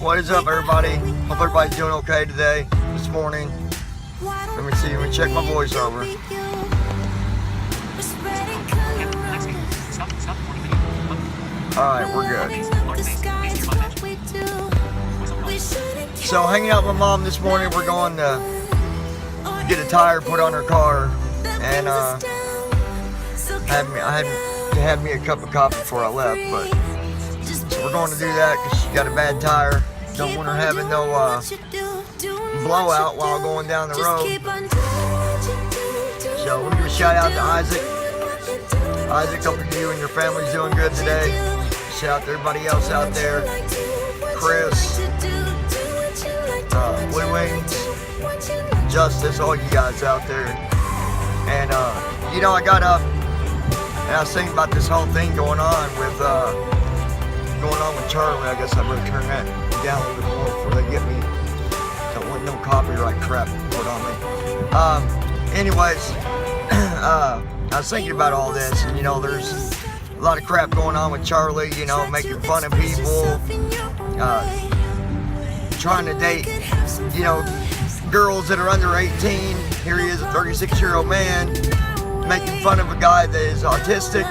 What is up, everybody? Hope everybody's doing okay today, this morning. Let me see, let me check my voiceover. Alright, we're good. So, hanging out with my mom this morning, we're going to get a tire put on her car. And I had me a cup of coffee before I left, but so we're going to do that because she got a bad tire. Don't want her having no blowout while going down the road. So we're gonna give a shout out to Isaac. Isaac, hope you and your family's doing good today. Shout out to everybody else out there. Chris, Blue Wings, Justice, all you guys out there. And you know, I got up and I was thinking about this whole thing going on with Charlie. I guess I better turn that down a little bit more before they get me. Don't want no copyright crap put on me. Anyways, I was thinking about all this, and you know, there's a lot of crap going on with Charlie. You know, making fun of people, trying to date, you know, girls that are under 18. Here he is, a 36-year-old man, making fun of a guy that is autistic.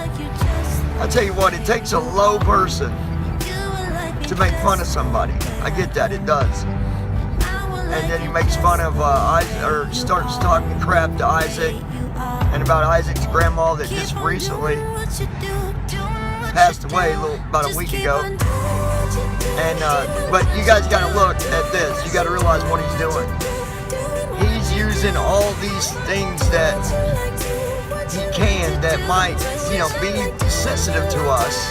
I tell you what, it takes a low person to make fun of somebody. I get that, it does. And then he makes fun of Isaac, or starts talking crap to Isaac, and about Isaac's grandma that just recently passed away about a week ago. And but you guys got to look at this. You got to realize what he's doing. He's using all these things that he can that might, you know, be sensitive to us.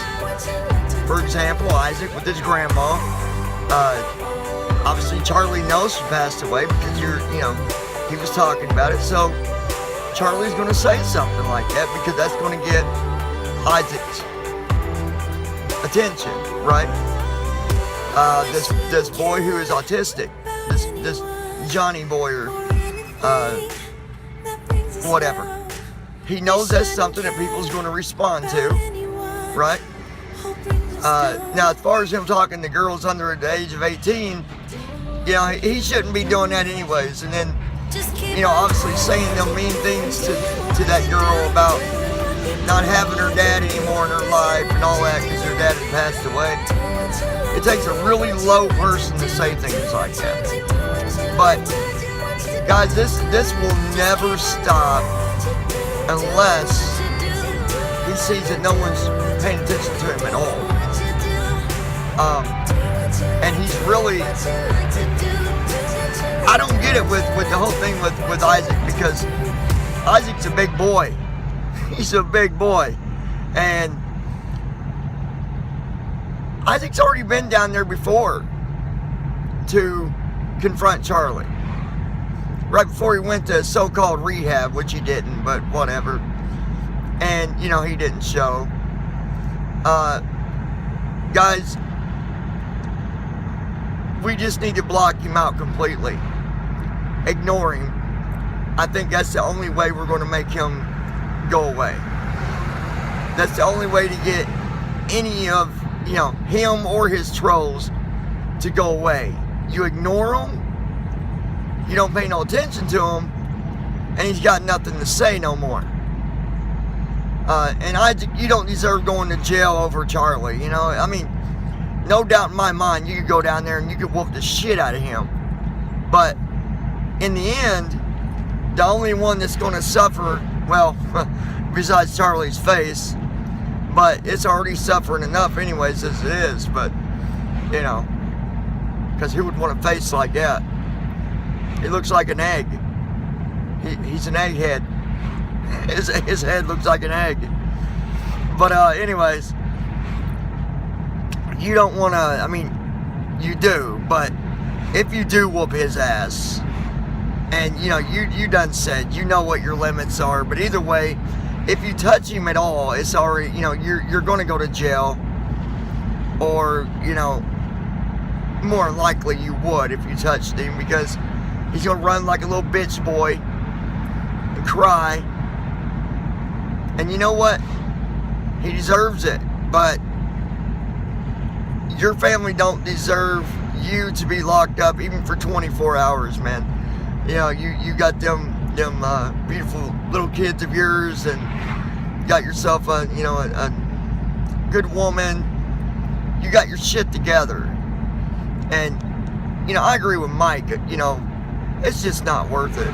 For example, Isaac with his grandma. Obviously, Charlie knows she passed away because he was talking about it. So Charlie's going to say something like that because that's going to get Isaac's attention, right? This boy who is autistic, this Johnny boy or whatever. He knows that's something that people's going to respond to, right? Now, as far as him talking to girls under the age of 18, you know, he shouldn't be doing that anyways. And then, you know, obviously saying them mean things to that girl about not having her dad anymore in her life and all that because her dad had passed away. It takes a really low person to say things like that. But, guys, this will never stop unless he sees that no one's paying attention to him at all. And he's really, I don't get it with the whole thing with Isaac, because Isaac's a big boy. He's a big boy. And Isaac's already been down there before to confront Charlie. Right before he went to so-called rehab, which he didn't, but whatever. And, you know, he didn't show. Guys, we just need to block him out completely. Ignore him. I think that's the only way we're going to make him go away. That's the only way to get any of, you know, him or his trolls to go away. You ignore him, you don't pay no attention to him, and he's got nothing to say no more. And you don't deserve going to jail over Charlie, you know. I mean, no doubt in my mind, you could go down there and you could whoop the shit out of him. But in the end, the only one that's going to suffer, well, besides Charlie's face, but it's already suffering enough anyways as it is. But, you know, because who would want a face like that? He looks like an egg. He's an egghead. His head looks like an egg. But anyways, you don't want to, I mean, you do, but if you do whoop his ass, and you know, you done said, you know what your limits are, but either way, if you touch him at all, it's already, you know, you're going to go to jail, or, you know, more likely you would if you touched him, because he's going to run like a little bitch boy and cry. And you know what? He deserves it. But your family don't deserve you to be locked up even for 24 hours, man. You know, you got them beautiful little kids of yours, and got yourself a good woman. You got your shit together. And, you know, I agree with Mike. You know, it's just not worth it.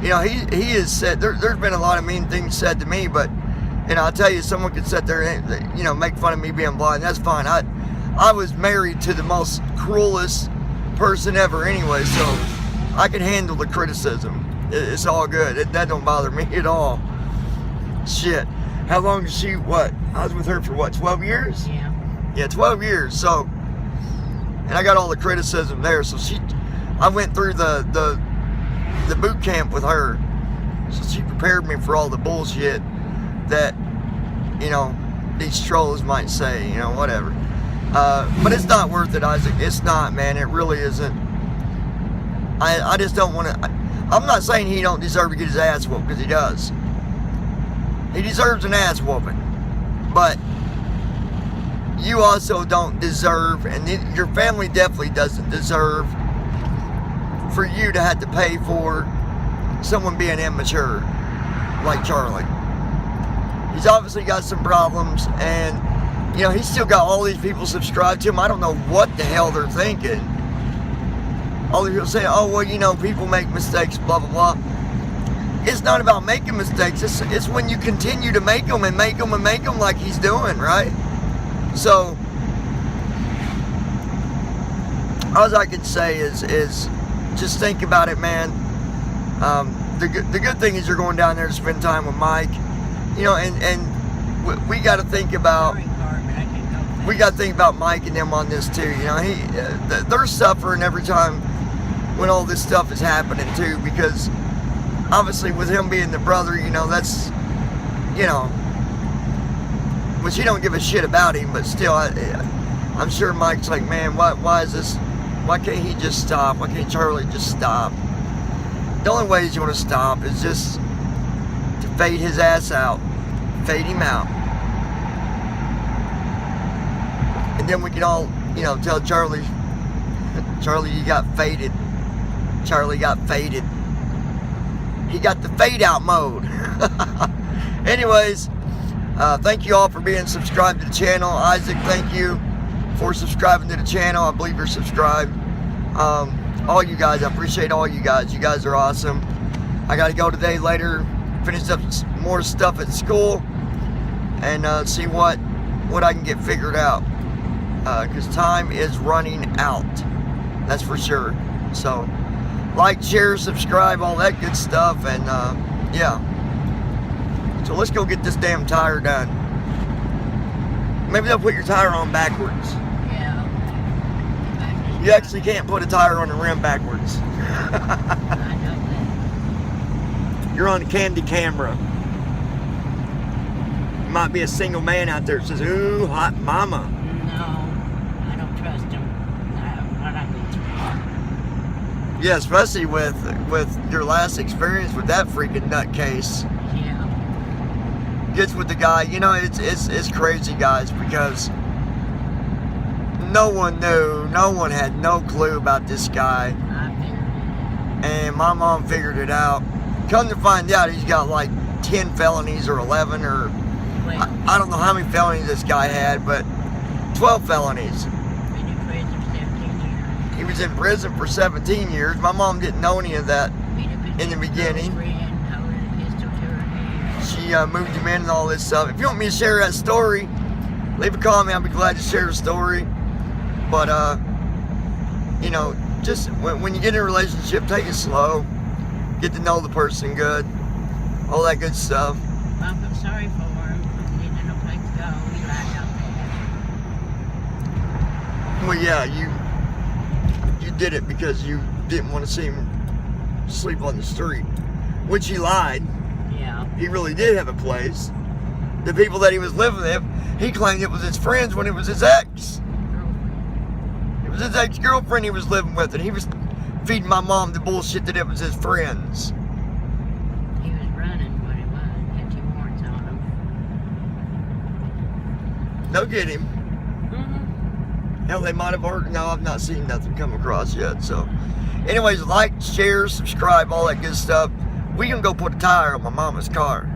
You know, he has said, there's been a lot of mean things said to me, but, you know, I'll tell you, someone could sit there and, you know, make fun of me being blind. That's fine. I was married to the most cruelest person ever anyway, so I can handle the criticism. It's all good. That don't bother me at all. Shit. How long is she, what? I was with her for what, 12 years? Yeah. Yeah, 12 years. So, and I got all the criticism there. So I went through the boot camp with her. So she prepared me for all the bullshit that, you know, these trolls might say, you know, whatever. But it's not worth it, Isaac. It's not, man. It really isn't. I just don't want to. I'm not saying he don't deserve to get his ass whooped, because he does. He deserves an ass whooping. But you also don't deserve, and your family definitely doesn't deserve, for you to have to pay for someone being immature like Charlie. He's obviously got some problems, and you know, he's still got all these people subscribed to him. I don't know what the hell they're thinking. All these people say, oh, well, you know, people make mistakes, blah, blah, blah. It's not about making mistakes. It's when you continue to make them and make them and make them like he's doing, right? So, all I can say is just think about it, man. The good thing is you're going down there to spend time with Mike. You know, and we got to think about... We got to think about Mike and them on this too. You know, they're suffering every time when all this stuff is happening too, because obviously with him being the brother, you know, that's, you know, which you don't give a shit about him, but still, I'm sure Mike's like, man, why is this? Why can't he just stop? Why can't Charlie just stop? The only way he's going to stop is just to fade his ass out, fade him out. And then we can all, you know, tell Charlie, you got faded. Charlie got faded. He got the fade out mode. Anyways, thank you all for being subscribed to the channel. Isaac, thank you for subscribing to the channel. I believe you're subscribed. All you guys, I appreciate all you guys. You guys are awesome. I got to go today later, finish up more stuff at school, and see what I can get figured out. Because time is running out, that's for sure. So like, share, subscribe, all that good stuff, and yeah, so let's go get this damn tire done. Maybe they'll put your tire on backwards. Yeah. You actually can't put a tire on the rim backwards. I know that. You're on candy camera. Might be a single man out there that says, ooh, hot mama. Yeah, especially with your last experience with that freaking nutcase. Yeah. Gets with the guy. You know, it's crazy, guys, because no one knew. No one had no clue about this guy. I figured it out. And my mom figured it out. Come to find out, he's got like 10 felonies or 11 or... I don't know how many felonies this guy had, but 12 felonies. He was in prison for 17 years. My mom didn't know any of that in the beginning. She moved him in and all this stuff. If you want me to share that story, leave a comment. I'll be glad to share the story. But, you know, just when you get in a relationship, take it slow. Get to know the person good. All that good stuff. I feel sorry for him. He didn't know place to go. He lied out there. Well, yeah, you did it because you didn't want to see him sleep on the street, which he lied. Yeah. He really did have a place. The people that he was living with, he claimed it was his friends when it was his ex. It was his ex-girlfriend he was living with, and he was feeding my mom the bullshit that it was his friends. He was running what it was. Had 2 warrants on him. They'll get him. Mm-hmm. Hell, they might have already. No, I've not seen nothing come across yet. So, anyways, like, share, subscribe, all that good stuff. We gonna go put a tire on my mama's car.